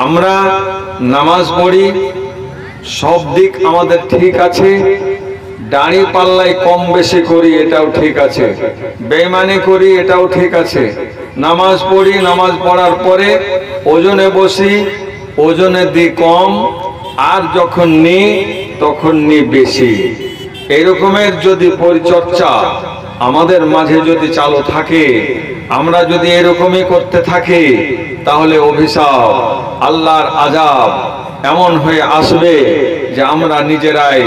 আমরা নামাজ পড়ি, সব দিক আমাদের ঠিক আছে, দাড়ি পাল্লায় কম বেশি করি এটাও ঠিক আছে, বেঈমানি করি এটাও ঠিক আছে, নামাজ পড়ি, নামাজ পড়ার পরে ওজনে বসি, ওজনে দিই কম, আর যখন নিই তখন নিই বেশি। এরকমের যদি পরিচর্যা আমাদের মাঝে যদি চালু থাকে, আমরা যদি এরকমই করতে থাকি, তাহলে অভিশাপ, আল্লাহর আযাব এমন হয়ে আসবে যে আমরা নিজেরাই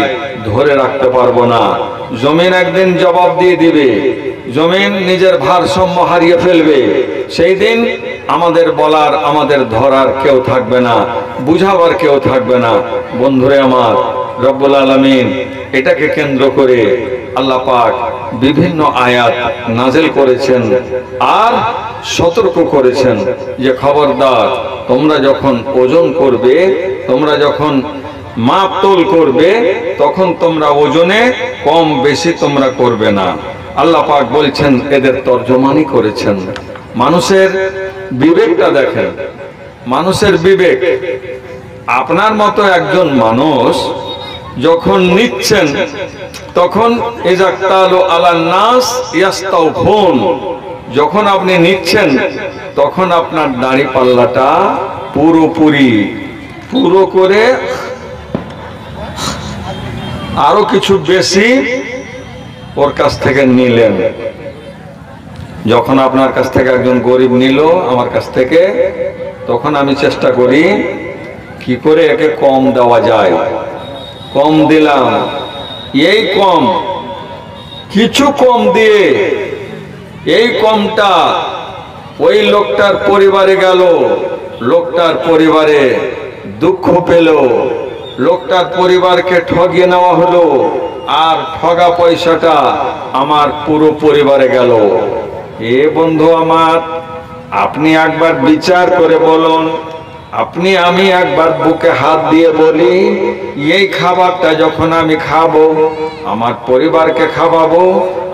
ধরে রাখতে পারবো না। জমিন একদিন জবাব দিয়ে দিবে, জমিন নিজের ভারসাম্য হারিয়ে ফেলবে। সেই দিন আমাদের বলার, আমাদের ধরার কেউ থাকবে না, বুঝাবার কেউ থাকবে না। বন্ধুরে আমার, রব্বুল আলামিন এটাকে কেন্দ্র করে আল্লাহ পাক বিভিন্ন আয়াত নাযিল করেছেন আর সতর্ক করেছেন যে খবরদার, তোমরা যখন ওজন করবে, তোমরা যখন মাপ তোল করবে, তখন তোমরা ওজনে কম বেশি তোমরা করবে না। আল্লাহ পাক বলছেন, এদের তর্জমানি করেছেন। মানুষের বিবেকটা দেখেন, মানুষের বিবেক। আপনার মতো একজন মানুষ যখন নিচ্ছেন, তখন ইজাক্তালু আলান নাস ইয়াস্তাউফুন, যখন আপনি নিচ্ছেন তখন আপনার দাড়ি পাল্লাটা পুরো করে আরো কিছু বেশি ওর কাছ থেকে নিলেন। যখন আপনার কাছ থেকে একজন গরিব নিল আমার কাছ থেকে, তখন আমি চেষ্টা করি কি করে একে কম দেওয়া যায়। কম দিলাম, এই কম, কিছু কম দিয়ে এই কমটা ওই লোকটার পরিবারে গেল, লোকটার পরিবারে দুঃখ পেল, লোকটার পরিবারকে ঠগিয়ে নেওয়া হলো, আর ঠগা পয়সাটা আমার পুরো পরিবারে গেল। এ বন্ধু আমার, আপনি একবার বিচার করে বলুন, আপনি আমি একবার বুকে হাত দিয়ে বলি, এই খাবারটা যখন আমি খাবো, আমার পরিবারকে খাওয়াবো,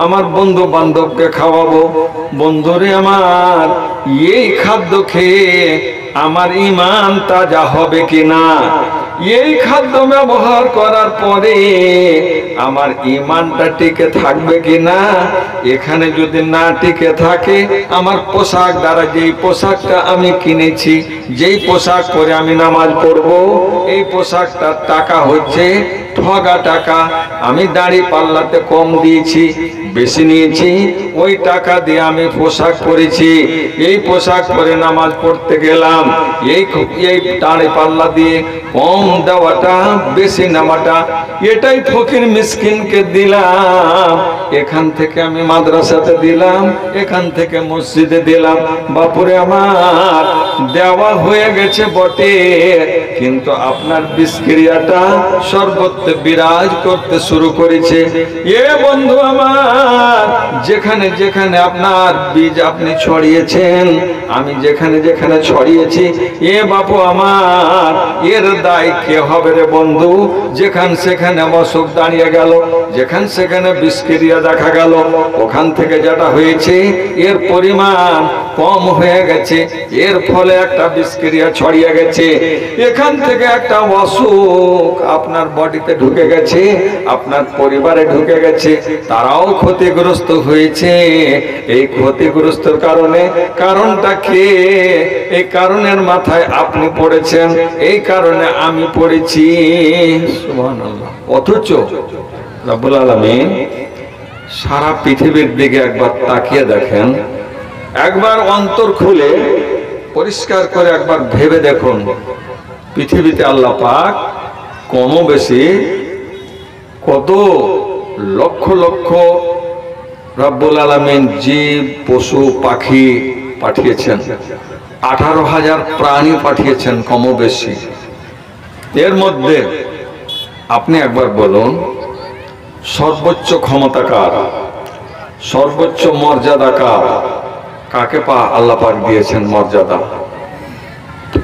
আমার বন্ধু বান্ধবকে খাওয়াবো, বন্ধুরে আমার, এই খাদ্য খেয়ে আমার ঈমান তাজা হবে কিনা? এই খাদ্য ব্যবহার করার পরে আমার ঈমানটা টিকে থাকবে কিনা? এখানে যদি না টিকে থাকে, আমার পোশাক দ্বারা, যেই পোশাকটা আমি কিনেছি, যেই পোশাক পরে আমি নামাজ পড়বো, এই পোশাকটার টাকা হচ্ছে ঠগা টাকা। আমি দাড়ি পাল্লাতে কম দিয়েছি, বেশি নিয়েছি, ওই টাকা দিয়ে আমি পোশাক পরেছি, এই পোশাক পরে নামাজ পড়তে গেলাম, এই দাড়ি পাল্লা দিয়ে কম দেওয়াটা, বেশি নেওয়াটা, এটাই ফকির মিসকিনকে দিলাম, এখান থেকে আমি মাদ্রাসাতে দিলাম, এখান থেকে মসজিদে দিলাম। বাপুরে আমার, দেওয়া হয়ে গেছে বটে, কিন্তু আপনার বিষক্রিয়াটা সর্বত্র বিরাজ করতে শুরু করেছে। এ বন্ধু আমার, যেখানে যেখানে আপনার বীজ আপনি ছড়িয়েছেন, আমি যেখানে যেখানে ছড়িয়েছি, এ বাপু আমার, এর দায় কে হবে রে বন্ধু? যেখান সেখানে অসুখ দাঁড়িয়ে গেল, যেখান সেখানে বিষক্রিয়া দেখা গেল, ওখান থেকে যেটা হয়েছে এর পরিমাণ কম হয়ে গেছে, এর ফলে একটা বিষক্রিয়া ছড়িয়ে গেছে, এখান থেকে একটা অসুখ আপনার বডিতে ঢুকে গেছে, আপনার পরিবারে ঢুকে গেছে, তারাও ক্ষতিগ্রস্ত হয়েছে। এই ক্ষতিগ্রস্তর কারণে, কারণটা কে? এই কারণের মাথায় আপনি পড়েছেন, এই কারণে আমি পড়েছি। সুবহানাল্লাহ। অথচ রব্বুল আলামিন সারা পৃথিবীর দিকে একবার তাকিয়ে দেখেন, একবার অন্তর খুলে পরিষ্কার করে একবার ভেবে দেখুন, পৃথিবীতে আল্লাহ পাক কম বেশি কত লক্ষ লক্ষ রব্বুল আলামিন জীব, পশু, পাখি পাঠিয়েছেন, 18,000 প্রাণী পাঠিয়েছেন কম বেশি। এর মধ্যে আপনি একবার বলুন, সর্বোচ্চ ক্ষমতাকার, সর্বোচ্চ মর্যাদাকার কাকে আল্লাহ পাক দিয়েছেন মর্যাদা?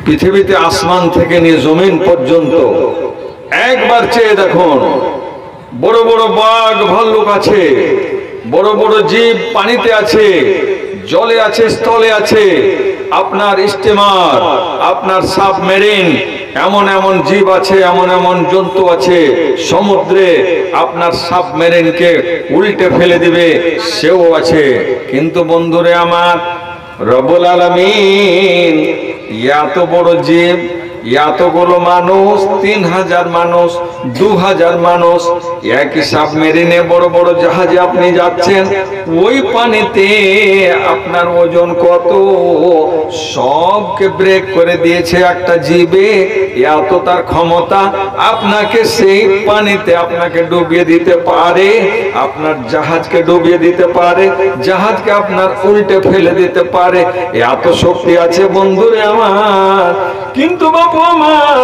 পৃথিবীতে আসমান থেকে নিয়ে জমিন পর্যন্ত একবার চেয়ে দেখুন, বড় বড় বাঘ ভাল্লুক আছে, বড় বড় জীব পানিতে আছে, জলে আছে, স্থলে আছে, আপনার স্টিমার, আপনার সাবমেরিন, এমন এমন জীব আছে, এমন এমন জন্তু আছে সমুদ্রে আপনার সাবমেরিনকে উল্টে ফেলে দিবে, সেও আছে। কিন্তু বন্ধুরে আমার, রব্বুল আলামিন এত বড় জীব, এতগুলো মানুষ, 3000 মানুষ, 2000 মানুষ, একই সাবমেরিনে বড় বড় জাহাজে আপনি যাচ্ছেন, ওই পানিতে আপনার ওজন কত, সবকে ব্রেক করে দিয়েছে একটা জীবে। এত তার ক্ষমতা, আপনাকে সেই পানিতে আপনাকে ডুবিয়ে দিতে পারে, আপনার জাহাজকে ডুবিয়ে দিতে পারে, জাহাজকে আপনার উল্টে ফেলে দিতে পারে, এত শক্তি আছে বন্ধুরে আমার। কিন্তু বাবু আমার,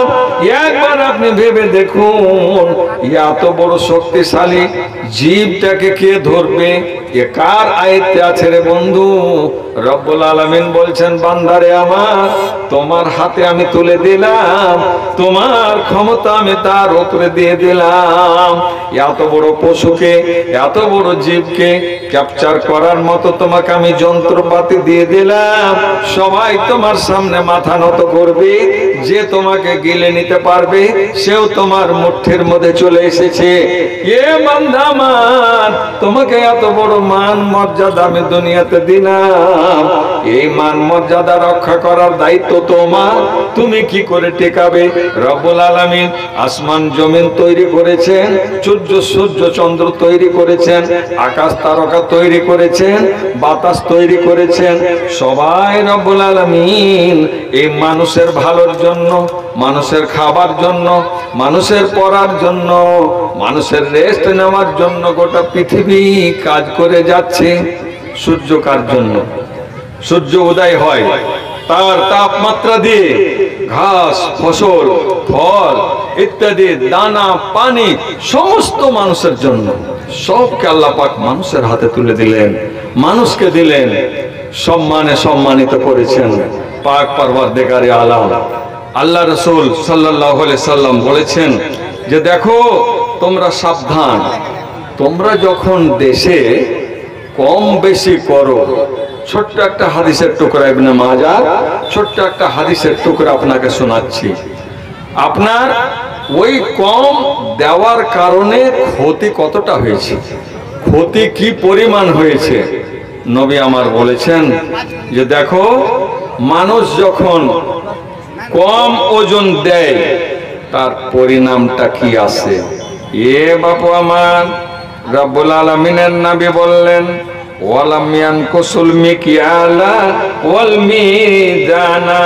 একবার আপনি ভেবে দেখুন, এত বড় শক্তিশালী জীবটাকে কে ধরবে? এ কার আয়ত্তে আছে রে বন্ধু? রব্বুল আলামিন বলছেন, বান্দারে আমার, তোমার হাতে আমি তুলে দিলাম, তোমার ক্ষমতা আমি তার উপরে দিয়ে দিলাম। এত বড় পশুকে, এত বড় জীবকে ক্যাপচার করার মতো তোমাকে আমি যন্ত্রপাতি দিয়ে দিলাম। সবাই তোমার সামনে মাথা নত করবে, যে তোমাকে গিলে নিতে পারবে সেও তোমার মুঠের মধ্যে চলে এসেছে। এ বান্দা আমার, তোমাকে এত বড় মান মর্যাদা আমি দুনিয়াতে দিলাম, এই মান মর্যাদা রক্ষা করার দায়িত্ব তোমার। তুমি কি করে টেকাবে? রব্বুল আলামিন আসমান জমিন তৈরি করেছেন, সূর্য চন্দ্র তৈরি করেছেন, আকাশ তারকা তৈরি করেছেন, বাতাস তৈরি করেছেন, সবাই রব্বুল আলামিন এই মানুষের ভালোর জন্য, মানুষের খাবার জন্য, মানুষের পড়ার জন্য, মানুষের রেস্ট নেওয়ার জন্য গোটা পৃথিবী কাজ করে যাচ্ছে। সূর্য কার জন্য? সূর্য উদয় হয়, তার তাপমাত্রা দিয়ে ঘাস, ফসল, ফল ইত্যাদি, দানা, পানি সমস্ত মানুষের জন্য। সবকে আল্লাহ পাক মানুষের হাতে তুলে দিলেন, মানুষকে দিলেন, সম্মানে সম্মানিত করেছেন। পাক পরওয়ারদিগারে আলম আল্লাহ রাসূল সাল্লাল্লাহু আলাইহি সাল্লাম বলেছেন যে দেখো তোমরা সাবধান, তোমরা যখন দেশে কম বেশি করো। ছোট্ট একটা হাদিসের টুকরা, ইবনে মাজাহ, ছোট্ট একটা হাদিসের টুকরা আপনাকে শোনাচ্ছি। আপনার ওই কম দেওয়ার কারণে ক্ষতি কতটা হয়েছে, ক্ষতি কি পরিমাণ হয়েছে, নবী আমার বলেছেন যে দেখো, মানুষ যখন কম ওজন দেয় তার পরিণামটা কি আছে। এ বাপু আমার, রব্বুল আলামিনের নবী বললেন, ওয়ালাম ইয়ানকুসুল মিকিয়ালা ওয়াল মিজানা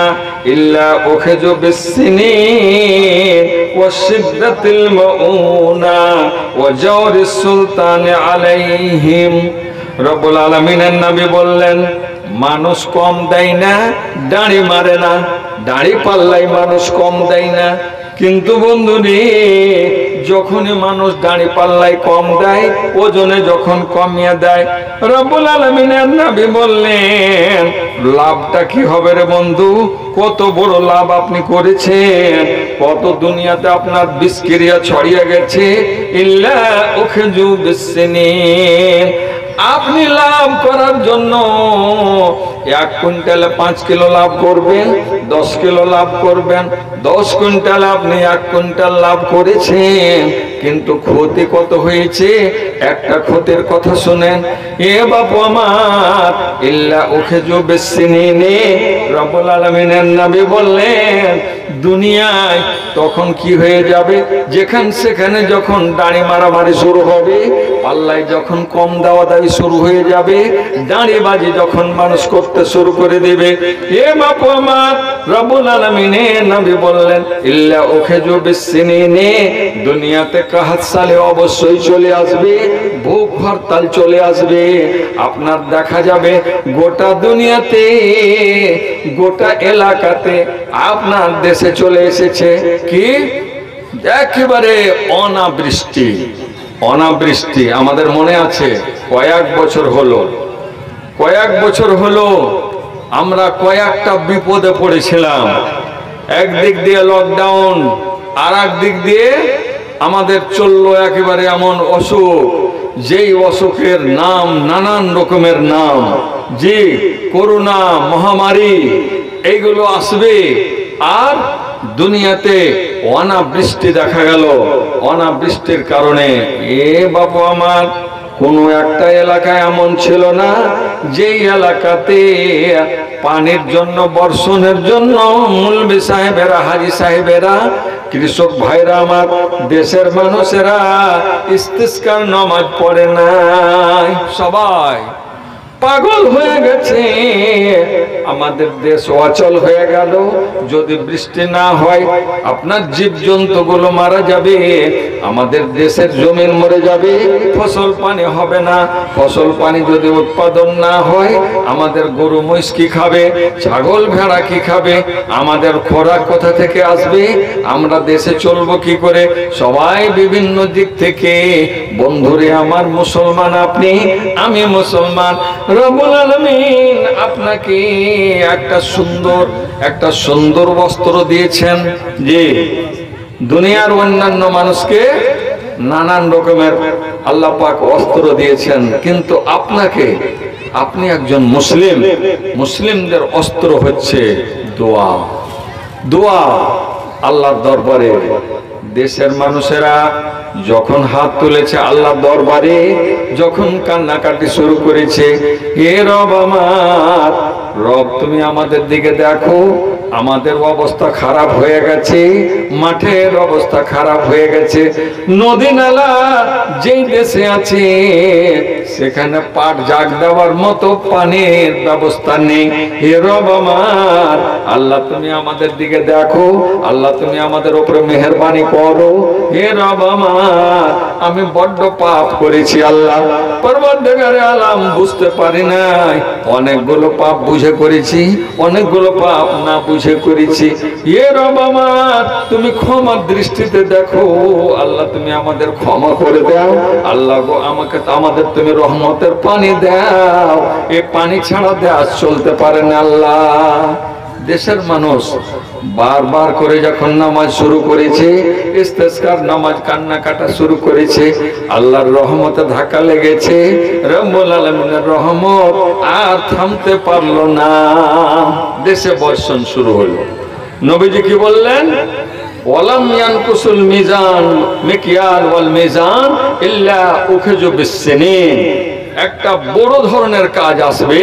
ইল্লা উখিযু বিসসিনিন ওয়াশিদ্দাতিল মাউনা ওয়া জাওরিস সুলতানি আলাইহিম। রব্বুল আলামিনের নবী বললেন, মানুষ কম দেয় না, দাড়ি মারে না, দাড়ি পাল্লাই মানুষ কম দেয় না। কিন্তু বন্ধুরে, যখনই মানুষ দাড়ি পাল্লাই কম দেয়, ওজনে যখন কমিয়ে দেয়, রব্বুল আলামিনের নবী বললেন, লাভটা কি হবে রে বন্ধু? কত বড় লাভ আপনি করেছেন, কত দুনিয়াতে আপনার বিস্কিরিয়া ছড়িয়ে গেছে। ইল্লা উখিযু বিসসিনিন, আপনি লাভ করার জন্য 1 কুইন্টালে 5 কিলো লাভ করবেন, 10 কিলো লাভ করবেন, 10 কুইন্টাল আপনি 1 কুইন্টাল লাভ করেছেন, কিন্তু ক্ষতি কত হয়েছে? একটা ক্ষতির কথা শুনেন। এ বাপু আমার, ইল্লা উখিযু বিসসিনিনে, রব্বুল আলামিনের নবী বললেন, দুনিয়ায় তখন কি হয়ে যাবে? সেখানে যখন দাড়ি মারামারি শুরু হবে, পাল্লায় যখন কম দেওয়া দাবি শুরু হয়ে যাবে, দাঁড়িবাজি যখন মানুষ করতে শুরু করে দেবে, এ বাপু আমার, রব্বুল আলামিনের নবী বললেন, ইল্লা উখিযু বিসসিনিনে, দুনিয়াতে কাহাত সালে অবশ্যই চলে আসবে, ভোগ হরতাল চলে আসবে। আপনার দেখা যাবে গোটা দুনিয়াতে, গোটা এলাকাতে, আপনার দেশে চলে এসেছে কি? একেবারে অনাবৃষ্টি। অনাবৃষ্টি আমাদের মনে আছে, কয়েক বছর হলো আমরা কয়েকটা বিপদে পড়েছিলাম। একদিক দিয়ে লকডাউন, আর এক দিক দিয়ে আমাদের চললো একেবারে এমন অসুখ, যেই অসুখের নাম নানান রকমের নাম, যে করোনা মহামারী এইগুলো আসবে। আর দুনিয়াতে অনাবৃষ্টি দেখা গেল, অনাবৃষ্টির কারণে বাবু আমার কোনো একটা এলাকায় এমন ছিল না যেই এলাকাতে পানির জন্য, বর্ষণের জন্য মুলবি সাহেবেরা, হাজি সাহেবেরা, কৃষক ভাইরা আমার, দেশের মানুষেরা ইস্তিসকার নামাজ পড়ে নাই। সবাই পাগল হয়ে গেছে, আমাদের দেশ অচল হয়ে গেল। যদি বৃষ্টি না হয় আপনার জীবজন্তুগুলো মারা যাবে, আমাদের দেশের জমিন মরে যাবে, ফসল পানি হবে না। ফসল পানি যদি উৎপাদন না হয় আমাদের গরু মহিষ কি খাবে, ছাগল ভেড়া কি খাবে, আমাদের খোরাক কোথা থেকে আসবে, আমরা দেশে চলবো কি করে? সবাই বিভিন্ন দিক থেকে, বন্ধুরে আমার, মুসলমান আপনি, আমি মুসলমান, রব্বুল আলামিন আপনাকে একটা সুন্দর বস্ত্র দিয়েছেন, যে দুনিয়ার অন্যান্য মানুষকে নানান রকমের আল্লাহ পাক অস্ত্র দিয়েছেন, কিন্তু আপনাকে, আপনি একজন মুসলিম, মুসলিমদের অস্ত্র হচ্ছে দোয়া। দোয়া আল্লাহর দরবারে। দেশের মানুষেরা যখন হাত তুলেছে আল্লাহর দরবারে, যখন কান্নাকাটি শুরু করেছে, হে রব আমার, রব তুমি আমাদের দিকে দেখো, আমাদের অবস্থা খারাপ হয়ে গেছে, মাঠের অবস্থা খারাপ হয়ে গেছে, নদী নালা যেই দেশে আছে সেখানে পাট জাগ দেওয়ার মতো পানির ব্যবস্থা নেই। হে রব আমার, আল্লাহ তুমি আমাদের দিকে দেখো, আল্লাহ তুমি আমাদের উপরে মেহেরবানি করো। হে রব আমার, আমি বড্ড পাপ করেছি আল্লাহ, পরবর্তীকারে আলাম বুঝতে পারি নাই, অনেকগুলো পাপ বুঝে করেছি, অনেকগুলো পাপ না বুঝে করেছি। হে রব আমার, তুমি ক্ষমার দৃষ্টিতে দেখো, আল্লাহ তুমি আমাদের ক্ষমা করে দাও। আল্লাহ গো, আমাদের তুমি রহমতের পানি দাও, এই পানি ছাড়া দেশ চলতে পারে না আল্লাহ। দেশের মানুষ বারবার করে যখন নামাজ শুরু করেছে, ইস্তেসকার নামাজ, কান্না কাটা শুরু করেছে, আল্লাহর রহমতে ধাক্কা লেগেছে, রব্বুল আলামিনের রহমত আর থামতে পারলো না, দেশে বর্ষণ শুরু হলো। নবীজি কি বললেন? ওয়ালাম ইয়ানকুসুল মিজান মিকিয়াল ওয়াল মিজান ইল্লা উখিযু বিসসিনিন। একটা বড় ধরনের কাজ আসবে,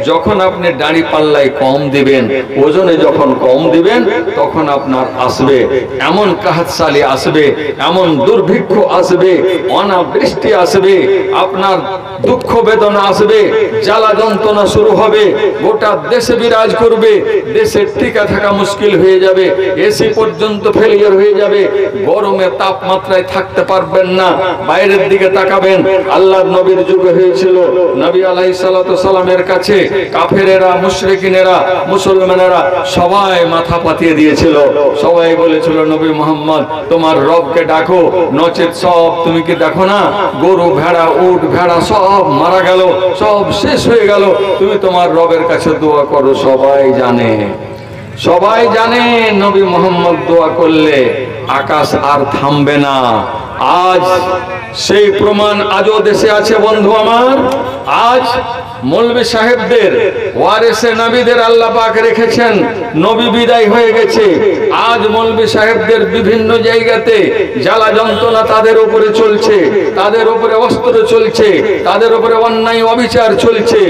যখন আপনি দাড়ি পাল্লায় কম দিবেন, ওজনে যখন কম দিবেন, তখন আপনার আসবে এমন কাহাতশালী আসবে, এমন দুর্ভিক্ষ আসবে, অনাবৃষ্টি আসবে, আপনার দুঃখ বেদনা আসবে, জ্বালা যন্ত্রণা শুরু হবে, গোটা দেশে বিরাজ করবে, দেশে টিকা থাকা মুশকিল হয়ে যাবে, এসি পর্যন্ত ফেলিয়ার হয়ে যাবে, গরমে তাপমাত্রায় থাকতে পারবেন না, বাইরের দিকে তাকাবেন। আল্লাহর নবীর যুগে হয়েছিল, নবী আলাইহিস সালাতু সালামের কাছে কাফেরেরা, মুশরিকিনেরা, মুসলমানেরা সবাই মাথা পাতিয়ে দিয়েছিল, সবাই বলেছিল, নবী মুহাম্মদ তোমার রবকে ডাকো, নচেত সব তুমি কি দেখো না, গরু ভেড়া উট ভেড়া সব মারা গেল, সব শেষ হয়ে গেল, তুমি তোমার রবের কাছে দোয়া করো। সবাই জানে, সবাই জানে নবী মুহাম্মদ দোয়া করলে আকাশ আর থামবে না। আজ সেই প্রমাণ আজও দেশে আছে বন্ধু আমার। আজ মৌলবী সাহেবদের ওয়ারিসে নবীদের আল্লাহ পাক রেখেছেন, নবী বিদায় হয়ে গেছে, আজ মৌলবী সাহেবদের বিভিন্ন জায়গাতে জ্বালা যন্ত্রণা তাদের উপরে চলছে, তাদের উপরে অস্ত্র চলছে, তাদের উপরে অন্যায় অবিচার চলছে।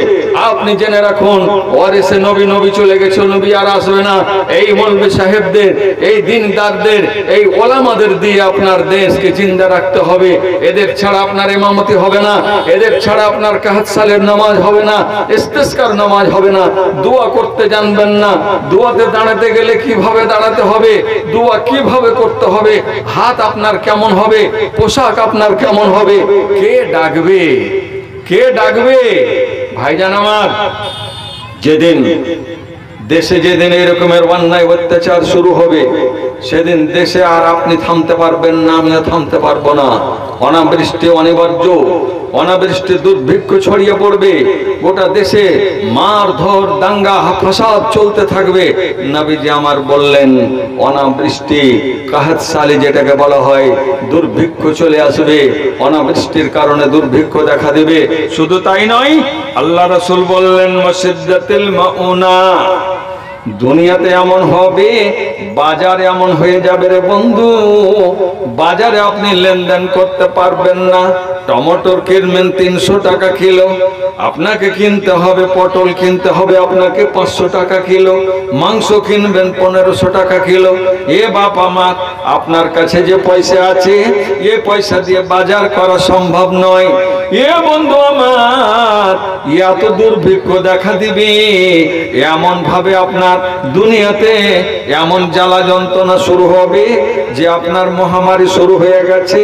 আপনি জেনে রাখুন, ওয়ারিসে নবী, নবী চলে গেছে, নবী আর আসবে না। এই মৌলবী সাহেবদের, এই দিনদারদের, এই ওলামাদের দিয়ে আপনার দেশকে জিন্দা রাখতে হবে। এদের ছাড়া আপনার ইমামতি হবে না, এদের ছাড়া আপনার কাহাতশালের নামাজ হবে না, ইস্তেসকার নামাজ হবে না। দোয়া করতে জানবেন না, দোয়াতে দাঁড়াতে গেলে কিভাবে দাঁড়াতে হবে, দোয়া কিভাবে করতে হবে, হাত আপনার কেমন হবে, পোশাক আপনার কেমন হবে, কে ডাকবে, কে ডাকবে? ভাইজান আমার, যেদিন দেশে যেদিন এরকমের অন্যায় অত্যাচার শুরু হবে, সেদিন দেশে আর আপনি থামতে পারবেন না, আমিও থামতে পারবো না। অনাবৃষ্টি অনিবার্য, অনাবৃষ্টি দুর্ভিক্ষ ছড়িয়ে পড়বে, গোটা দেশে মারধর দাঙ্গা ফাসাদ চলতে থাকবে। নবীজি আমার বললেন অনাবৃষ্টি কাহাত সালি যেটাকে বলা হয়, দুর্ভিক্ষ চলে আসবে, অনাবৃষ্টির কারণে দুর্ভিক্ষ দেখা দেবে। শুধু তাই নয়, আল্লাহ রাসূল বললেন মুশিদ্দাতিল মাউনা, দুনিয়াতে এমন হবে, বাজারে এমন হয়ে যাবে রে বন্ধু, বাজারে আপনি লেনদেন করতে পারবেন না। টমেটোর কিনবেন 300 টাকা কিলো, আপনাকে কিনতে হবে, পটল কিনতে হবে আপনাকে 500 টাকা কিলো, মাংস কিনবেন 1500 টাকা কিলো। এ বাপ আমার, আপনার কাছে যে পয়সা আছে এ পয়সা দিয়ে বাজার করা সম্ভব নয়। এ বন্ধু আমার, এত দুর্ভিক্ষ দেখা দিবে, এমন ভাবে আপনার দুনিয়াতে এমন জ্বালা যন্ত্রণা শুরু হবে যে আপনার মহামারী শুরু হয়ে গেছে।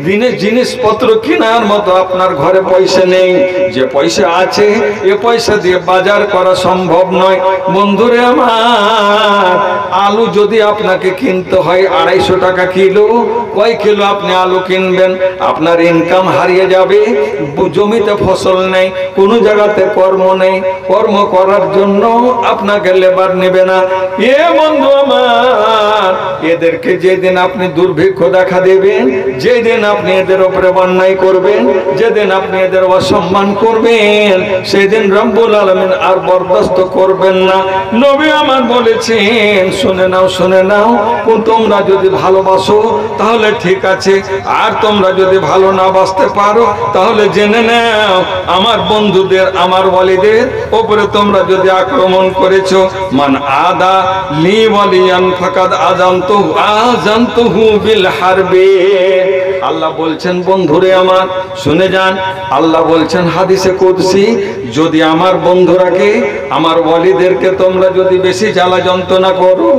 দিনে জিনিসপত্র কেনার মতো আপনার ঘরে পয়সা নেই, যে পয়সা আছে এ পয়সা দিয়ে বাজার করা সম্ভব নয়। বন্ধুরে আমার, আলু যদি আপনাকে কিনতে হয় 250 টাকা কিলো, কয় কিলো আপনি আলু কিনবেন? আপনার ইনকাম হারিয়ে যাবে, জমিতে ফসল নেই, কোনো জায়গাতে কর্ম নেই, কর্ম করার জন্য আপনাকে লেবার নেবে না। এ বন্ধু আমার, এদেরকে যেদিন আপনি দুর্ভিক্ষ দেখা দেবেন, যেদিন আপনি এদের উপরে অন্যায় করবেন, যেদিন আপনি এদের অসম্মান করবেন, সেদিন রব্বুল আলামিন আর বরদাস্ত করবেন না। নবী আমার বলেছেন, শুনে নাও শুনে নাও, তোমরা যদি ভালোবাসো তাহলে ঠিক আছে, আর তোমরা যদি ভালো না বাসতে পারো তাহলে জেনে নাও আমার বন্ধুদের, আমার ওয়ালিদের উপরে তোমরা যদি আক্রমণ করেছো, মান আদা লি ওয়ালিয়ান ফাকাদ আযানতুহু বিল হারবে। আল্লাহ বলছেন বন্ধুরে আমার শুনে যান, আল্লাহ বলছেন হাদিসে কুদসি, যদি আমার বন্ধুরাকে, আমার ওয়ালিদেরকে তোমরা যদি বেশি জ্বালা যন্ত্রণা করো,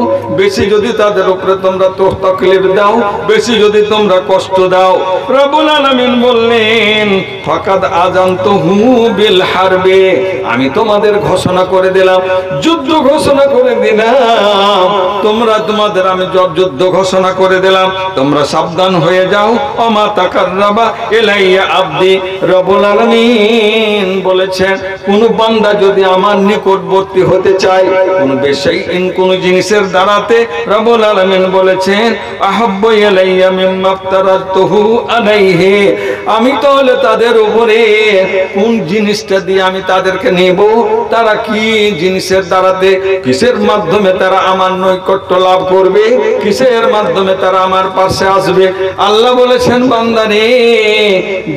বেশি যদি তাদের উপরে তোমরা তাকলীফ দাও, বেশি যদি তোমরা কষ্ট দাও, রব্বুল আলামিন বললেন ফাকাদ আযানতুহু বিল হারবে, আমি তোমাদের ঘোষণা করে দিলাম, যুদ্ধ ঘোষণা করে দিলাম, তোমাদের আমি যুদ্ধ ঘোষণা করে দিলাম, তোমরা সাবধান হয়ে যাও। ওমা তাকাররাবা ইলাইয়া আবদি, রব্বুল আলামিন বলেছেন কোন বান্দা যদি আমার নিকটবর্তী হতে চায় কোন বেশাইইন, কোন জিনিসের দ্বারাতে, রব্বুল আলামিন বলেছেন আহাব্বু ইলাইয়া মিম্মা আফতারাতুহু আলাইহি, আমি তাহলে তাদের উপরে কোন জিনিসটা দিয়ে আমি তাদেরকে নেব, তারা কি জিনিসের দ্বারাতে, কিসের মাধ্যমে তারা আমার নৈকট্য লাভ করবে, কিসের মাধ্যমে তারা আমার পাশে আসবে। আল্লাহ বলেছেন বান্দারে,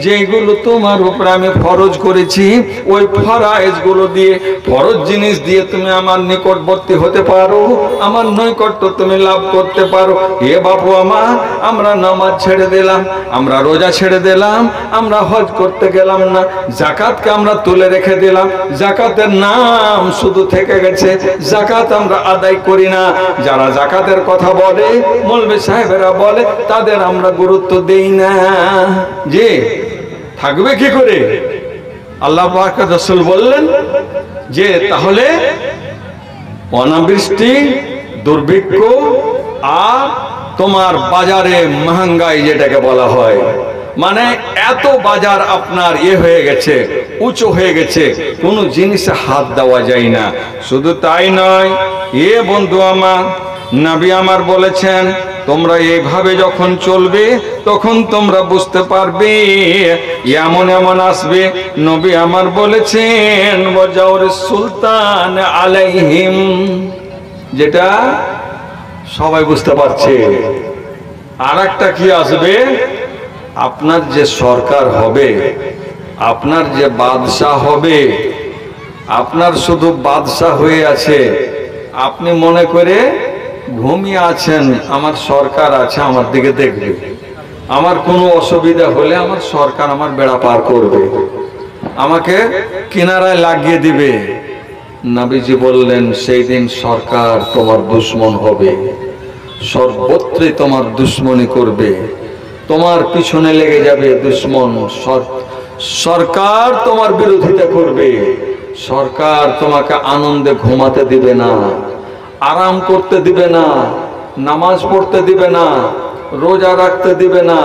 যেগুলো তোমার উপরে আমি ফরজ করেছি, ওই ফরজ গুলো দিয়ে, ফরজ জিনিস দিয়ে তুমি আমার নিকটবর্তী হতে পারো, আমার নৈকট্য তুমি লাভ করতে পারো। এ বাপু আমার, আমরা নামাজ ছেড়ে দিলাম, আমরা রোজা ছেড়ে দিলাম, আমরা হজ করতে গেলাম না, যাকাতকে আমরা তুলে রেখে দিলাম, যাকাতের নাম শুধু থেকে গেছে, যাকাত আমরা আদায় করি না। যারা যাকাতের কথা বলে, মৌলভী সাহেবেরা বলে, তাদের আমরা গুরুত্ব দেই না। যে থাকবে কি করে? আল্লাহ পাক রাসূল বললেন যে তাহলে অনাবৃষ্টি, দুর্ভিক্ষ আর তোমার বাজারে মহঙ্গাই যেটাকে বলা হয়, মানে এত বাজার আপনার হয়ে গেছে, উঁচু হয়ে গেছে, কোনো জিনিসে হাত দেওয়া যায় না। শুধু তাই নয়, বন্ধু আমার, নবী আমার বলেছেন তোমরা এইভাবে যখন চলবে তখন তোমরা বুঝতে পারবে এমন এমন আসবে। নবী আমার বলেছেন ওয়াজাউর সুলতান আলাইহিম, যেটা সবাই বুঝতে পারছে। আর একটা কি আসবে, আপনার যে সরকার হবে, আপনার যে বাদশাহ হবে, আপনার শুধু বাদশাহ হয়ে আছে, আপনি মনে করে ঘুমিয়ে আছেন, আমার সরকার আছে, আমার দিকে দেখবে, আমার কোনো অসুবিধা হলে আমার সরকার আমার বেড়া পার করবে, আমাকে কিনারায় লাগিয়ে দিবে। নবীজি বললেন সেই দিন সরকার তোমার দুশমন হবে, সর্বত্রই তোমার দুশমনি করবে, তোমার পিছনে লেগে যাবে দুশমন, সরকার তোমার বিরোধিতা করবে, সরকার তোমাকে আনন্দে ঘুমাতে দিবে না, আরাম করতে দিবে না, নামাজ পড়তে দিবে না, রোজা রাখতে দিবে না,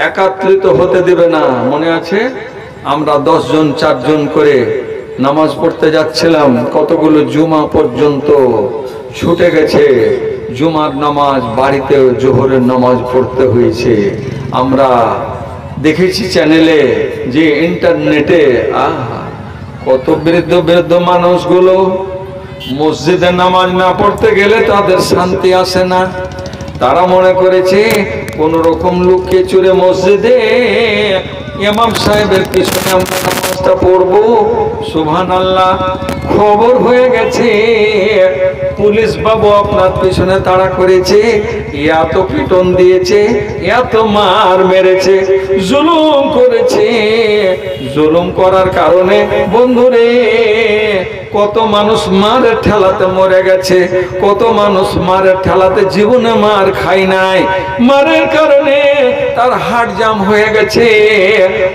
একত্রিত হতে দিবে না। মনে আছে আমরা 10 জন 4 জন করে নামাজ পড়তে যাচ্ছিলাম, কতগুলো জুমা পর্যন্ত ছুটে গেছে। জুমার নামাজ বাড়িতে জোহরের নামাজ পড়তে হয়েছে। আমরা দেখেছি চ্যানেলে, যে ইন্টারনেটে, কত বৃদ্ধ বৃদ্ধ মানুষগুলো মসজিদে নামাজ না পড়তে গেলে তাদের শান্তি আসে না। তারা মনে করেছে কোন রকম লুকিয়ে চুরে মসজিদে ইমাম সাহেবের পিছনে আমরা নামাজটা পড়বো। সুবহানাল্লাহ, খবর হয়ে গেছে পুলিশ বাবু আপনার পিছনে তাড়া করেছে, এত পিটন দিয়েছে, এত মার মেরেছে, জুলুম করেছে। জুলুম করার কারণে বন্ধুরে কত মানুষ মারের ঠেলাতে মরে গেছে, কত মানুষ মারের ঠেলাতে জীবনে মার খাই নাই, মারের কারণে তার হার্ট জাম হয়ে গেছে।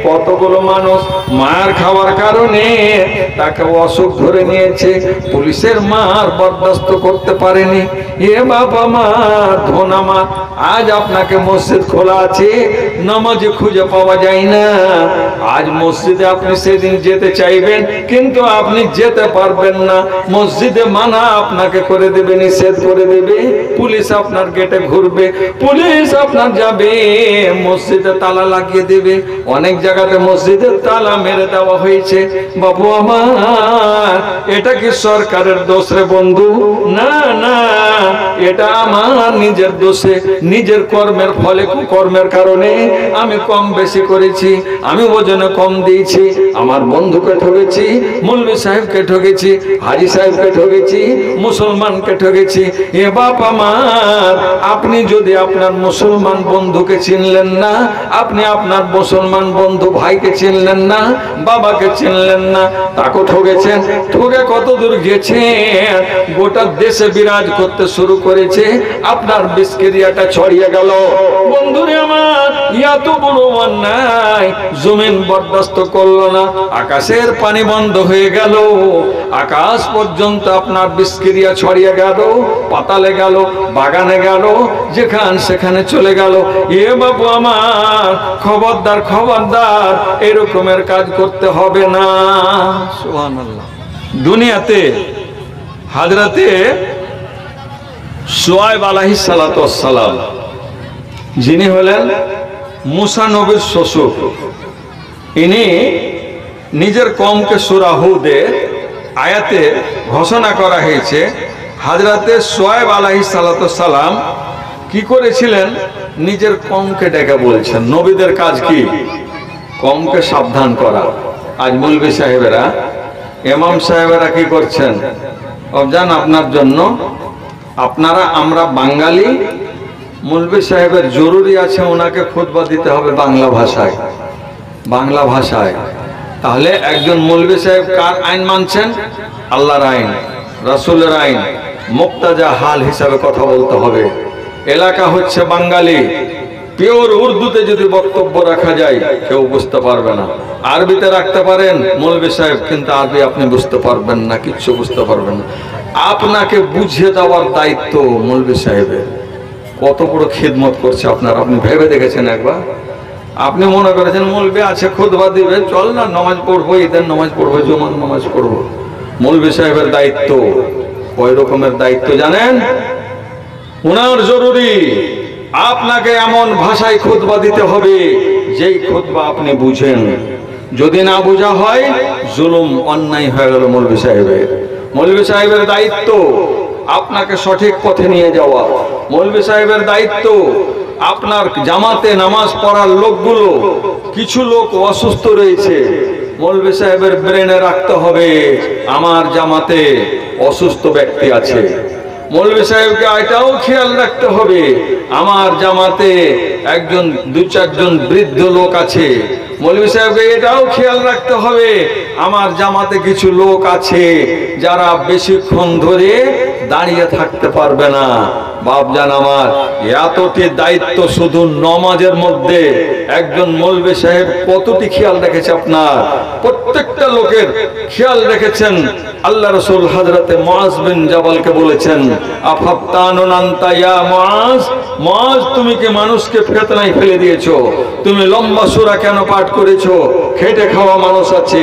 কতগুলো মানুষ মার খাওয়ার কারণে তাকে অসুখ ধরে নিয়েছে, পুলিশের মার বরদাস্ত করতে পারেনি। এ বাবা মা, ধোনা মা, আজ আপনাকে মসজিদ খোলা আছে, নামাজে খুঁজে পাওয়া যায় না। আজ মসজিদে আপনি সেদিন যেতে চাইবেন, কিন্তু আপনি যেতে পারবেন না। মসজিদে মানা আপনাকে করে দেবে, নিষেধ করে দেবে, পুলিশ আপনার গেটে ঘুরবে, পুলিশ আপনার যাবে, মসজিদে তালা লাগিয়ে দেবে। অনেক জায়গাতে মসজিদের তালা মেরে দেওয়া হয়েছে। বাবু আমার, এটা কি সরকারের দোষ রে বন্ধু? না না, এটা আমার নিজের দোষে, নিজের কর্মের ফলে, কর্মের কারণে আমি কম বেশি করেছি, আমি ওজনে কম দিয়েছি, আমার বন্ধুকে ঠকেছি, মৌলভী সাহেবকে ঠকেছি, হাজি সাহেবকে ঠকেছি, মুসলমানকে ঠকেছি। এ বাপ আমার, আপনি যদি আপনার মুসলমান বন্ধুকে চিনলেন না, আপনি আপনার মুসলমান বন্ধু ভাইকে চিনলেন না, বাবাকে চিনলেন না, তাকে ঠকেছেন। ঠকে কত দূর গেছেন, গোটা দেশে বিরাজ করতে শুরু করেছে, আপনার বিষক্রিয়াটা ছড়িয়ে গেল। বন্ধুরে আমার, এত বড় অন্যায় জমিন বরদাস্ত করলো না, আকাশের পানি বন্ধ হয়ে গেল, আকাশ পর্যন্ত আপনার বিষক্রিয়া ছড়িয়ে গেল, পাতালে গেল, বাগানে গেল, যেখান সেখানে চলে গেল। এ বাবু আমার, খবরদার খবরদার, এরকমের কাজ করতে হবে না। সুবহানাল্লাহ। দুনিয়াতে হযরতে শুআয়ব আলাইহিস সালাতু ওয়াস সালাম, যিনি হলেন মুসা নবীর শ্বশুর, ইনি নিজের কওমকে সূরা হুদে আয়াতে ঘোষণা করা হয়েছে, হযরতে শুআয়ব আলাইহিস সালাতু ওয়াস সালাম কি করেছিলেন, নিজের কওমকে ডেকে বলছেন। নবীদের কাজ কি? কওমকে সাবধান করা। আজ মৌলভী সাহেবেরা, ইমাম সাহেবেরা কি করছেন? অবজান আপনার জন্য, আপনারা, আমরা বাঙালি, মৌলভী সাহেবের জরুরি আছে ওনাকে খুতবা দিতে হবে বাংলা ভাষায়, বাংলা ভাষায়। তাহলে একজন মৌলভী সাহেব কার আইন মানছেন? আল্লাহর আইন, রাসূলের আইন, মুক্তাজা হাল হিসাবে কথা বলতে হবে। এলাকা হচ্ছে বাঙালি, পিওর উর্দুতে যদি বক্তব্য রাখা যায় কেউ বুঝতে পারবে না। আরবিতে রাখতে পারেন মৌলভী সাহেব, কিন্তু আরবি আপনি বুঝতে পারবেন না, কিচ্ছু বুঝতে পারবেন না। আপনাকে বুঝিয়ে দেওয়ার দায়িত্ব মৌলভী সাহেবের। কত বড় খিদমত করছে আপনার, আপনি ভেবে দেখেছেন একবার? আপনি মনে করেছেন মৌলভী আছে, খুতবা দিবে, চল না নামাজ পড়বো, ঈদের নামাজ পড়বো, জুমার নামাজ পড়বো। মৌলভী সাহেবের দায়িত্ব ওই রকমের দায়িত্ব জানেন, ওনার জরুরি আপনাকে এমন ভাষায় খুতবা দিতে হবে যেই খুতবা আপনি বুঝেন। যদি না বোঝা হয়, জুলুম, অন্যায় হয়ে গেল মৌলভী সাহেবের। মৌলভী সাহেবের দায়িত্ব আপনাকে সঠিক পথে নিয়ে যাওয়া। মৌলভী সাহেবের দায়িত্ব আপনার জামাতে নামাজ পড়ার লোকগুলো, কিছু লোক অসুস্থ রয়েছে, মৌলভী সাহেবের ব্রেনে রাখতে হবে আমার জামাতে অসুস্থ ব্যক্তি আছে। মৌলভী সাহেবকে এটাও খেয়াল রাখতে হবে আমার জামাতে একজন 2-4 জন বৃদ্ধ লোক আছে। মৌলভী সাহেবকে এটাও খেয়াল রাখতে হবে আমার জামাতে কিছু লোক আছে যারা বেশিক্ষণ ধরে দাঁড়িয়ে থাকতে পারবে না। বাপজান আমার, এতটি দায়িত্ব শুধু নামাজের মধ্যে একজন মৌলভী সাহেব কতটি খেয়াল রেখেছে আপনার? প্রত্যেকটা লোকের খেয়াল রেখেছেন। আল্লাহ রাসূল হযরতে মুআজ বিন জাবালকে বলেছেন, আফাতানুন আনতা ইয়া মুআজ, মুআজ তুমি কি মানুষকে ফিতনায় ফেলে দিয়েছো? তুমি লম্বা সূরা কেন পাঠ করেছো? খেটে খাওয়া মানুষ আছে,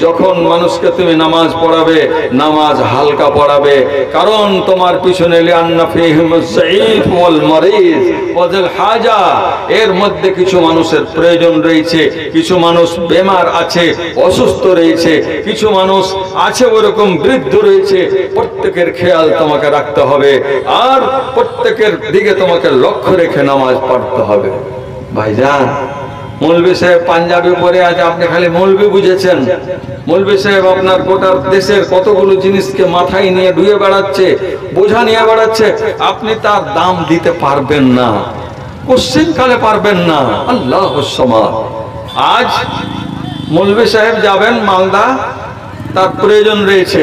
যখন মানুষকে তুমি নামাজ পড়াবে, নামাজ হালকা পড়াবে, কারণ তোমার পিছনে লিআন্না ফীহিমুজ যায়ীফ ওয়াল মারিদ ওয়াল হাজা, এর মধ্যে কিছু মানুষের প্রয়োজন রয়েছে, কিছু মানুষ বেমার আছে, অসুস্থ রয়েছে, কিছু মানুষ আছে ওরকম বৃদ্ধ রয়েছে। প্রত্যেকের খেয়াল তোমাকে রাখতে হবে, আর প্রত্যেকের দিকে তোমাকে লক্ষ্য রেখে নামাজ পড়তে হবে। ভাইজান, মৌলভী সাহেব পাঞ্জাবি পরে আছে, আপনি খালি মৌলভী বুঝেছেন। মৌলভী সাহেব আপনার গোটা দেশের কতগুলো জিনিসকে মাথায় নিয়ে ডুয়ে বেড়াচ্ছে, বোঝা নিয়ে বেড়াচ্ছে, আপনি তার দাম দিতে পারবেন না, কোশ্চিন কালে পারবেন না। আল্লাহুস সামাদ। আজ মৌলভী সাহেব যাবেন মালদা, তার প্রয়োজন রয়েছে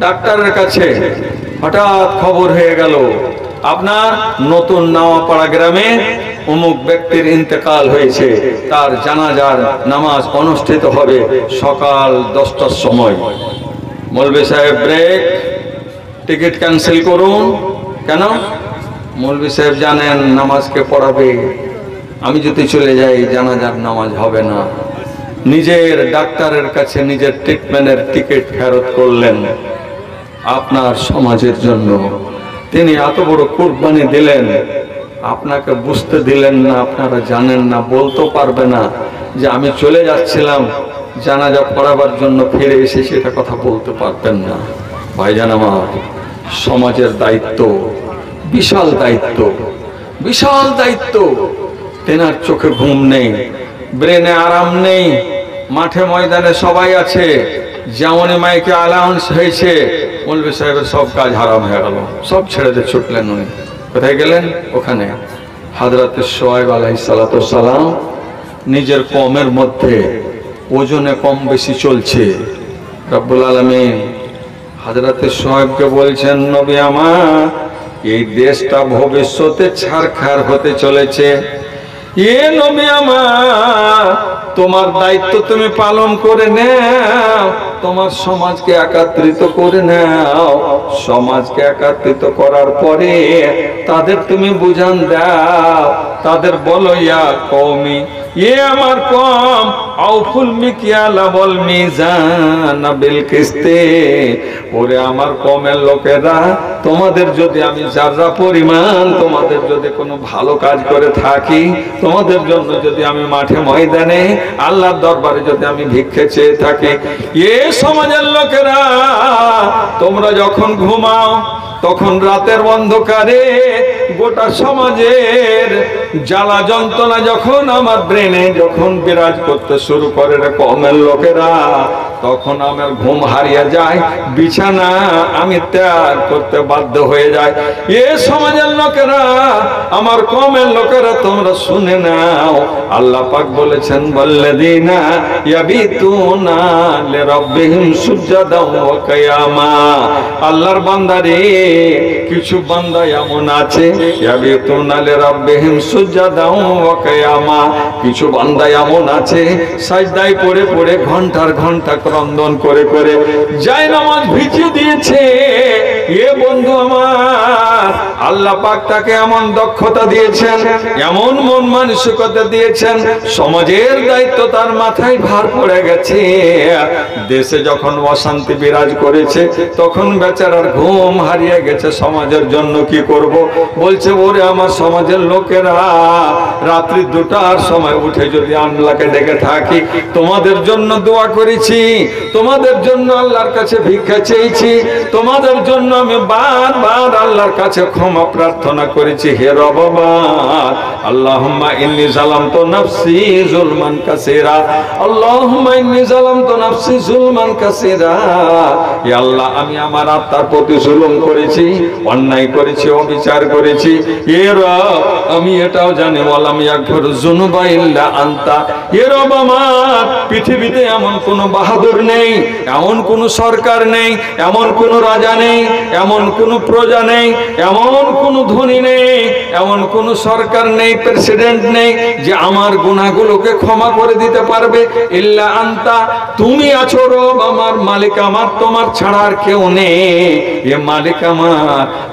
ডাক্তারের কাছে, হঠাৎ খবর হয়ে গেল আপনার নতুন নাওয়াপাড়া গ্রামে অমুক ব্যক্তির ইন্তেকাল হয়েছে, তার জানাজার নামাজ অনুষ্ঠিত হবে সকাল 10টার সময়। মৌলভী সাহেব ব্রেক, টিকিট ক্যান্সেল করুন। কেন? মৌলভী সাহেব জানেন নামাজকে পড়াবে, আমি যদি চলে যাই জানাজার নামাজ হবে না। নিজের ডাক্তারের কাছে নিজের ট্রিটমেন্টের টিকিট ফেরত করলেন আপনার সমাজের জন্য। তিনি এত বড় কুরবানি দিলেন, আপনাকে বুঝতে দিলেন না, আপনারা জানেন না, বলতে পারবে না যে আমি চলে যাচ্ছিলাম জানাজা পড়াবার জন্য, ফিরে এসে সেটা কথা বলতে পারবেন না। ভাইজান আমার, সমাজের দায়িত্ব বিশাল দায়িত্ব, বিশাল দায়িত্ব। তেনার চোখে ঘুম নেই, ব্রেনে আরাম নেই, মাঠে ময়দানে সবাই আছে, যেমনই মাইকে অ্যালাউন্স হয়েছে মৌলভী সাহেবের সব কাজ হারাম হয়ে গেল, সব ছেড়ে দিয়ে ছুটলেন। উনি কোথায় গেলেন? ওখানে হযরতে শুআয়ব আলাইহিস সালাতু ওয়াস সালাম নিজের কওমের মধ্যে ওজনে কম বেশি চলছে। রব্বুল আলামিন হযরতে শুআয়বকে বলছেন, নবী আমার, এই দেশটা ভবিষ্যতে ছারখার হতে চলেছে। এ নবী আমার, তোমার দায়িত্ব তুমি পালন করে নাও, তোমার সমাজকে একত্রিত করে নাও। সমাজকে একত্রিত করার পরে তাদের তুমি বুঝান দাও, তাদের বলো, ইয়া কওমি, এ আমার কওম, আউফুল মিকিয়ালা ওয়াল মিজান বিল কিসতে। ওরে আমার কওমের লোকেরা, তোমাদের যদি আমি যারা পরিমাণ তোমাদের যদি কোনো ভালো কাজ করে থাকি, তোমাদের জন্য যদি আমি মাঠে ময়দানে আল্লাহর দরবারে যদি আমি ভিক্ষে চেয়ে থাকি, এ সমাজের লোকেরা, তোমরা যখন ঘুমাও তখন রাতের অন্ধকারে গোটা সমাজের জ্বালা যন্ত্রণা যখন আমার ব্রেনে যখন বিরাজ করতে শুরু করে রে কওমের লোকেরা, তখন আমার ঘুম হারিয়ে যায়, বিছানা আমি ত্যাগ করতে বাধ্য হয়ে যায়। এ সমাজের লোকেরা, আমার কওমের লোকেরা, তোমরা শুনে নাও, আল্লাহ পাক বলেছেন, ওয়াল্লাযীনা ইয়াবিতুনা লিরাব্বিহিম সুজদান ওয়া কিয়ামা। আল্লাহর বান্দারে, কিছু বান্দা এমন আছে, ইয়াবিতুনা লিরাব্বিহিম সুজদান ওয়া কিয়ামা, কিছু বান্দা এমন আছে সাজদায় পড়ে পড়ে ঘন্টার ঘন্টা ক্রন্দন করে করে যায় নামাজ ভিজিয়ে দিয়েছে। এ বন্ধু আমার, আল্লাহ পাক তাকে এমন দক্ষতা দিয়েছেন, এমন মন মানসিকতা দিয়েছেন, সমাজের দায়িত্ব তার মাথায় ভার পড়ে গেছে। দেশে যখন অশান্তি বিরাজ করেছে, তখন বেচারার ঘুম হারিয়ে গেছে। সমাজের জন্য কি করব? বলছে, ওরে আমার সমাজের লোকেরা, রাত্রি 2টার সময় উঠে যদি আল্লাহকে ডেকে থাকি, তোমাদের জন্য দোয়া করেছি, তোমাদের জন্য আল্লাহর কাছে ভিক্ষা চেয়েছি, তোমাদের জন্য আমি বারবার আল্লাহর কাছে ক্ষমা প্রার্থনা করেছি, হে রব আমার, আল্লাহুম্মা ইন্নী যালামতু নাফসি যুলমান কাসীরা, আল্লাহুম্মা ইন্নী যালামতু নাফসি যুলমান কাসীরা। হে আল্লাহ, আমি আমার আত্মার প্রতি জুলুম করেছি, অন্যায় করেছি, অবিচার করেছি। হে রব, আমি এটাও জানি, ওয়ালাম ইয়াগফির যুনুবা ইল্লা আনতা। হে রব আমার, পৃথিবীতে এমন কোনো বাহাদুর নেই, এমন কোনো সরকার নেই, এমন কোনো রাজা নেই, এমন কোনো প্রজা নেই, এমন কোনো ধনী নেই, এমন কোন সরকার নেই, প্রেসিডেন্ট নেই যে আমার গুনাহগুলোকে ক্ষমা করে দিতে পারবে। ইল্লা আনতা, তুমি আছো রব আমার, মালিক আমার, তোমার ছাড়া আর কেউ নেই। এ মালিক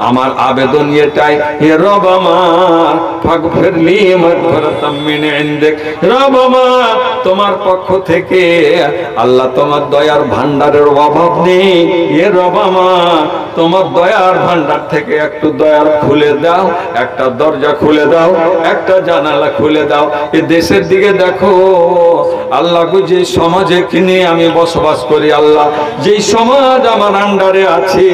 আমার আবেদন এটাই, হে রব আমার, ফাগফিরলি মাগফিরাতাম মিন ইনদিক, রব আমার তোমার পক্ষ থেকে আল্লাহ তোমার দয়ার ভান্ডারের অভাব নেই। এ রব আমার তোমার দয়ার ভান্ডার থেকে একটু দয়ার খুলে দাও, একটা দরজা খুলে দাও, একটা জানালা খুলে দাও। এই দেশের দিকে দেখো আল্লাহ গো, যে সমাজে কিনে আমি বসবাস করি আল্লাহ, যেই সমাজ আমার আন্ডারে আছে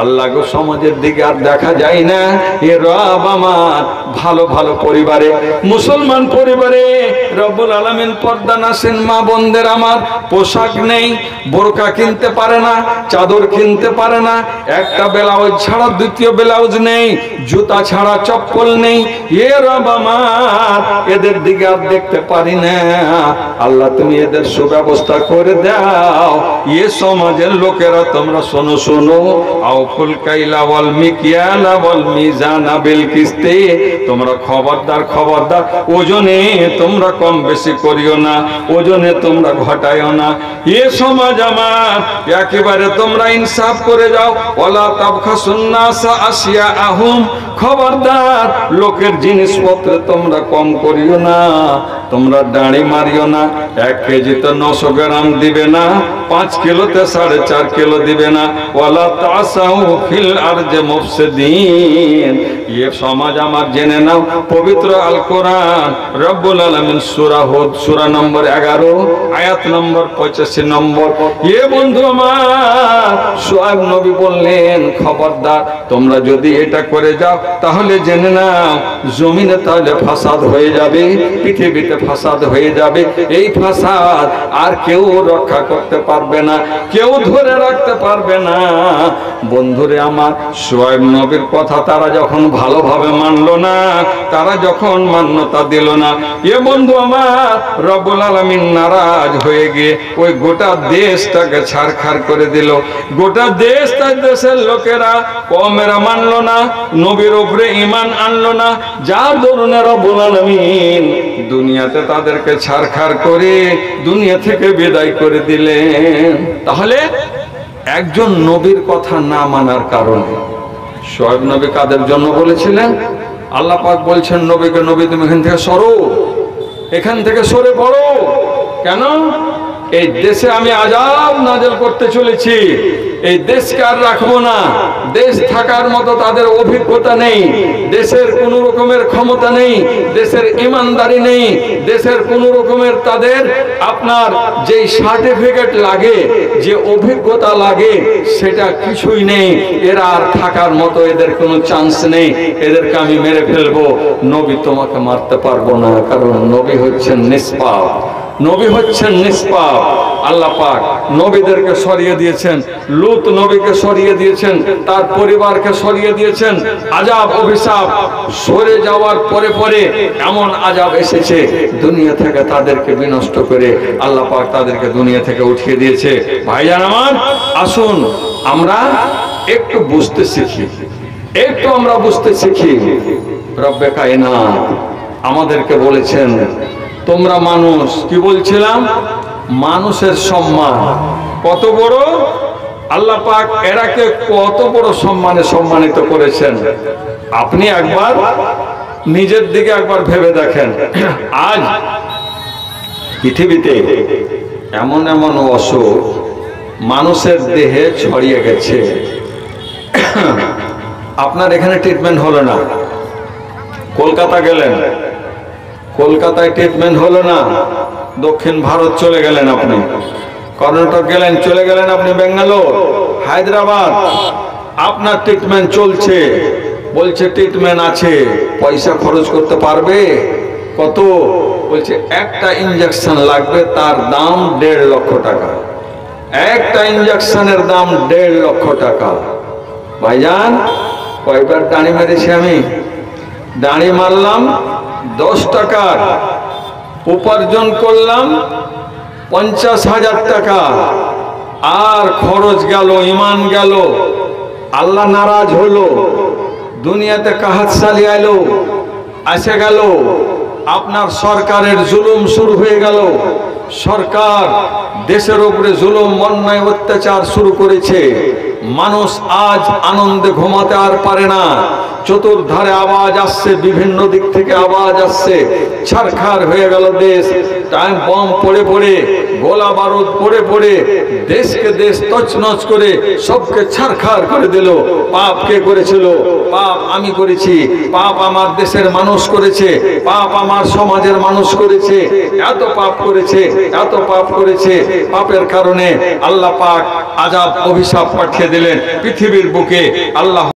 আল্লাহ গো, সমাজের দিকে আর দেখা যায় না। এ রব আমার ভালো ভালো পরিবারে, মুসলমান পরিবারে রব্বুল আলামিন পর্দা নাসিন মা বোনদের আমার পোশাক নেই, বোরকা কিনতে পারে না, চাদর কিনতে পারে না, একটা ব্লাউজ ছাড়া দ্বিতীয় ব্লাউজ নেই, জুতা ছাড়া চপ্পল নেই। এ রব আমার এদের দিকে আর দেখতে পারি না আল্লাহ, তুমি এদের সুব্যবস্থা করে দাও। এ সমাজের লোকেরা তোমরা শোনো শোনো, আউফুল কাইলা ওয়াল মিকিয়ালা ওয়াল মিজানা বিল কিসতে, তোমরা খবরদার খবরদার, ওজনে তোমরা কম বেশি করিও না, ওজনে তোমরা ঘটায়ও না। এ সমাজ আমার একেবারে তোমরা ইনসাফ করে যাও। ওয়ালা তাবখাসুন নাসা আসিয়াআহুম, খবরদার লোকের জিনিসপত্র তোমরা কম করিও না, তোমরা দাঁড়ি মারিও না। 1 কেজিতে 900 গ্রাম দিবে না, 5 কিলোতে 4.5 কিলো দিবে না। ওয়ালা তাসাউ ফিল আরজি মুফসিদিন, এ সমাজ আমার জেনে নাও, পবিত্র আল কোরআন রব্বুল আলামিন সূরা হুদ সূরা নম্বর 11 আয়াত নম্বর 85 নম্বর। এ বন্ধু আমার, শুআয়ব নবী বললেন খবরদার তোমরা যদি এটা করে যাও তাহলে জেনে নাও জমিনে তাহলে ফাসাদ হয়ে যাবে, পৃথিবীতে ফাসাদ হয়ে যাবে। এই ফাসাদ আর কেউ রক্ষা করতে পারবে না, কেউ ধরে রাখতে পারবে না। বন্ধুরে আমার, শুআয়ব নবীর কথা তারা যখন ভালোভাবে মানলো না, তারা যখন মান্যতা দিল না, এ বন্ধু আমার রব্বুল আলামিন নারাজ হয়ে গিয়ে ওই গোটা দেশটাকে ছারখার করে দিল। গোটা দেশের লোকেরা কওমেরা মানলো না, নবীর উপরে ঈমান আনলো না, যার দরুনে রব্বুল আলামিন দুনিয়াতে তাদেরকে ছারখার করে দুনিয়া থেকে বিদায় করে দিলেন। তাহলে একজন নবীর কথা না মানার কারণে, শুআয়ব নবী কাদের জন্য বলেছিলেন? আল্লাহ পাক বলছেন নবীকে, নবী তুমি এখান থেকে সরো, এখান থেকে সরে পড়ো। কেন? এই দেশে আমি আযাব নাযিল করতে চলেছি, এই দেশকে আর রাখবো না। দেশ থাকার মতো তাদের অভিজ্ঞতা নেই, দেশের কোন রকমের ক্ষমতা নেই, দেশের ইমানদারি নেই, দেশের কোন রকমের তাদের আপনার যেই সার্টিফিকেট লাগে, যে অভিজ্ঞতা লাগে, সেটা কিছুই নেই। এরা আর থাকার মতো এদের কোনো চান্স নেই, এদেরকে আমি মেরে ফেলবো। নবী তোমাকে মারতে পারবো না, কারণ নবী হচ্ছেন নিষ্পাপ, নবী হচ্ছেন নিষ্পাপ। আল্লাহ পাক নবীদেরকে সরিয়ে দিয়েছেন, লূত নবীকে সরিয়ে দিয়েছেন, তার পরিবারকে সরিয়ে দিয়েছেন। আযাব অভিশাপ সরে যাওয়ার পরে পরে এমন আযাব এসেছে, দুনিয়া থেকে তাদেরকে বিনষ্ট করে আল্লাহ পাক তাদেরকে দুনিয়া থেকে উঠিয়ে দিয়েছে। ভাইজান আমার, আসুন আমরা একটু বুঝতে শিখি, একটু আমরা বুঝতে শিখি। রব্বে কায়নাত আমাদেরকে বলেছেন তোমরা মানুষ, কি বলছিলাম? মানুষের সম্মান কত বড়, আল্লাহ পাক এরাকে কত বড় সম্মানে সম্মানিত করেছেন। আপনি একবার নিজের দিকে একবার ভেবে দেখেন। আজ পৃথিবীতে এমন এমন অসুখ মানুষের দেহে ছড়িয়ে গেছে, আপনার এখানে ট্রিটমেন্ট হলো না, কলকাতা গেলেন, কলকাতায় ট্রিটমেন্ট হলো না, দক্ষিণ ভারত চলে গেলেন, আপনি কর্ণাটক গেলেন, চলে গেলেন আপনি বেঙ্গালোর, হায়দ্রাবাদ, আপনার ট্রিটমেন্ট চলছে, বলছে ট্রিটমেন্ট আছে, পয়সা খরচ করতে পারবে কত? বলছে একটা ইঞ্জেকশন লাগবে, তার দাম 1.5 লক্ষ টাকা। একটা ইঞ্জেকশনের দাম 1.5 লক্ষ টাকা। ভাইজান, কয়বার দাঁড়ি মেরেছি আমি? দাঁড়ি মারলাম 10 টাকার, উপার্জন করলাম 50,000 টাকা, আর খরচ গেল, ইমান গেল, আল্লাহ নারাজ হলো। দুনিয়াতে কাহাত সালি আইলো, আসে গেল, আপনার সরকারের জুলুম শুরু হয়ে গেল। সরকার দেশের উপরে জুলুম, অন্যায়, অত্যাচার শুরু করেছে। মানুষ আজ আনন্দে ঘুমাতে আর পারে না। চতুর্ধারে আওয়াজ আসছে, বিভিন্ন দিক থেকে আওয়াজ আসছে। ছারখার হয়ে গেল দেশ। টাইম বম পড়ে পড়ে, গোলা বারুদ পড়ে পড়ে দেশকে দেশ তছনছ করে সবকে ছারখার করে দিল। পাপ কে করেছিল? পাপ আমি করেছি। পাপ আমার দেশের মানুষ করেছে। পাপ আমার সমাজের মানুষ করেছে। এত পাপ করেছে, এত পাপ করেছে। পাপের কারণে আল্লাহ পাক আযাব, অভিশাপ পাঠিয়ে দিলেন পৃথিবীর বুকে। আল্লাহ